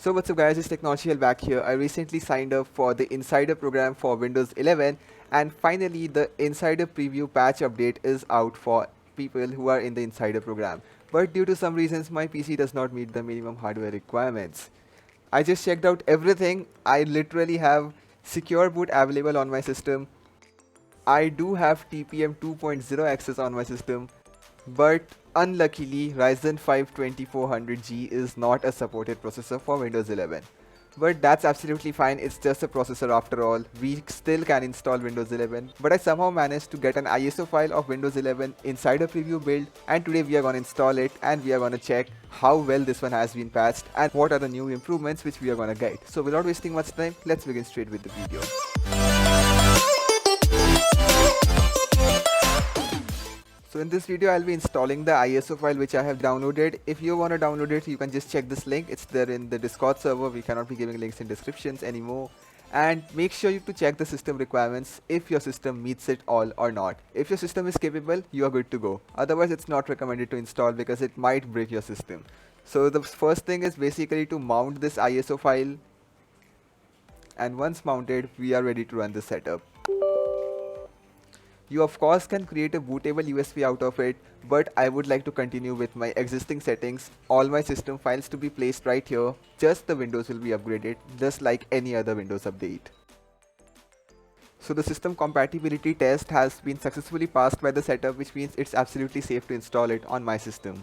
So what's up guys, it's Technology back here. I recently signed up for the Insider program for Windows 11 and finally the Insider preview patch update is out for people who are in the Insider program. But due to some reasons my PC does not meet the minimum hardware requirements. I just checked out everything. I literally have secure boot available on my system. I do have TPM 2.0 access on my system. But unluckily, Ryzen 5 2400G is not a supported processor for Windows 11. But that's absolutely fine, it's just a processor after all. We still can install Windows 11. But I somehow managed to get an ISO file of Windows 11 inside a preview build, and today we are gonna install it and we are gonna check how well this one has been patched and what are the new improvements which we are gonna get. So without wasting much time, let's begin straight with the video. So in this video I'll be installing the ISO file which I have downloaded. If you want to download it, you can just check this link. It's there in the Discord server. We cannot be giving links in descriptions anymore. And make sure you to check the system requirements if your system meets it all or not. If your system is capable, you are good to go. Otherwise it's not recommended to install because it might break your system. So the first thing is basically to mount this ISO file. And once mounted, we are ready to run the setup. You of course can create a bootable USB out of it, but I would like to continue with my existing settings. All my system files to be placed right here, just the Windows will be upgraded just like any other Windows update. So the system compatibility test has been successfully passed by the setup, which means it's absolutely safe to install it on my system.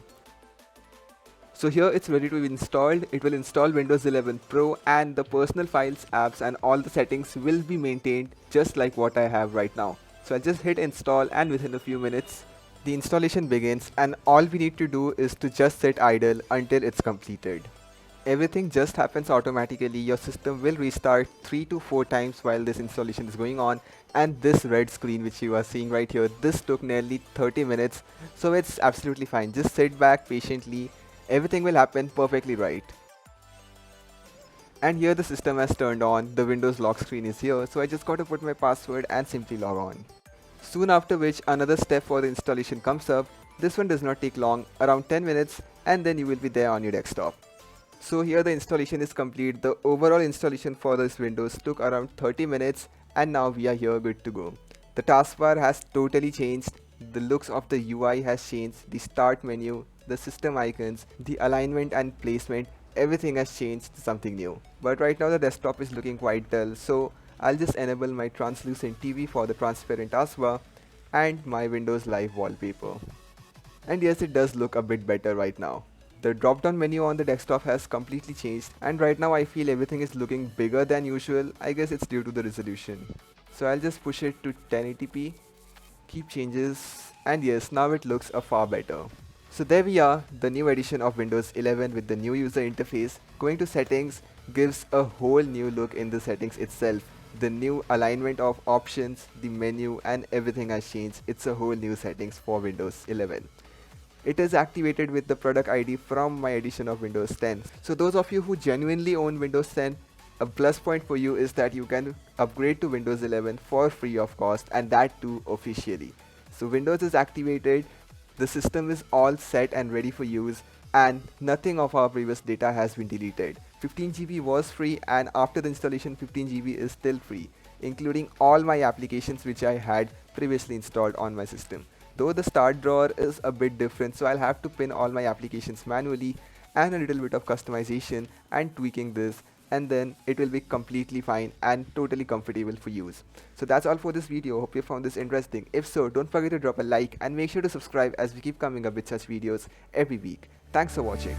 So here it's ready to be installed. It will install Windows 11 Pro and the personal files, apps and all the settings will be maintained just like what I have right now. So I'll just hit install and within a few minutes the installation begins, and all we need to do is to just sit idle until it's completed. Everything just happens automatically. Your system will restart 3 to 4 times while this installation is going on, and this red screen which you are seeing right here, this took nearly 30 minutes, so it's absolutely fine. Just sit back patiently, everything will happen perfectly right. And here the system has turned on, the Windows lock screen is here, so I just got to put my password and simply log on. Soon after which another step for the installation comes up. This one does not take long, around 10 minutes, and then you will be there on your desktop. So here the installation is complete. The overall installation for this Windows took around 30 minutes and now we are here good to go. The taskbar has totally changed, the looks of the UI has changed, the start menu, the system icons, the alignment and placement, everything has changed to something new. But right now the desktop is looking quite dull, so I'll just enable my translucent TV for the transparent taskbar and my Windows Live wallpaper. And yes, it does look a bit better right now. The drop down menu on the desktop has completely changed, and right now I feel everything is looking bigger than usual. I guess it's due to the resolution. So I'll just push it to 1080p, keep changes, and yes, now it looks a far better. So there we are, the new edition of Windows 11 with the new user interface. Going to settings gives a whole new look in the settings itself. The new alignment of options, the menu and everything has changed. It's a whole new settings for Windows 11. It is activated with the product ID from my edition of Windows 10. So those of you who genuinely own Windows 10, a plus point for you is that you can upgrade to Windows 11 for free of cost, and that too officially. So Windows is activated, the system is all set and ready for use, and nothing of our previous data has been deleted. 15 GB was free, and after the installation 15 GB is still free, including all my applications which I had previously installed on my system. Though the start drawer is a bit different, so I'll have to pin all my applications manually and a little bit of customization and tweaking this, and then it will be completely fine and totally comfortable for use. So that's all for this video. Hope you found this interesting. If so, don't forget to drop a like and make sure to subscribe as we keep coming up with such videos every week. Thanks for watching.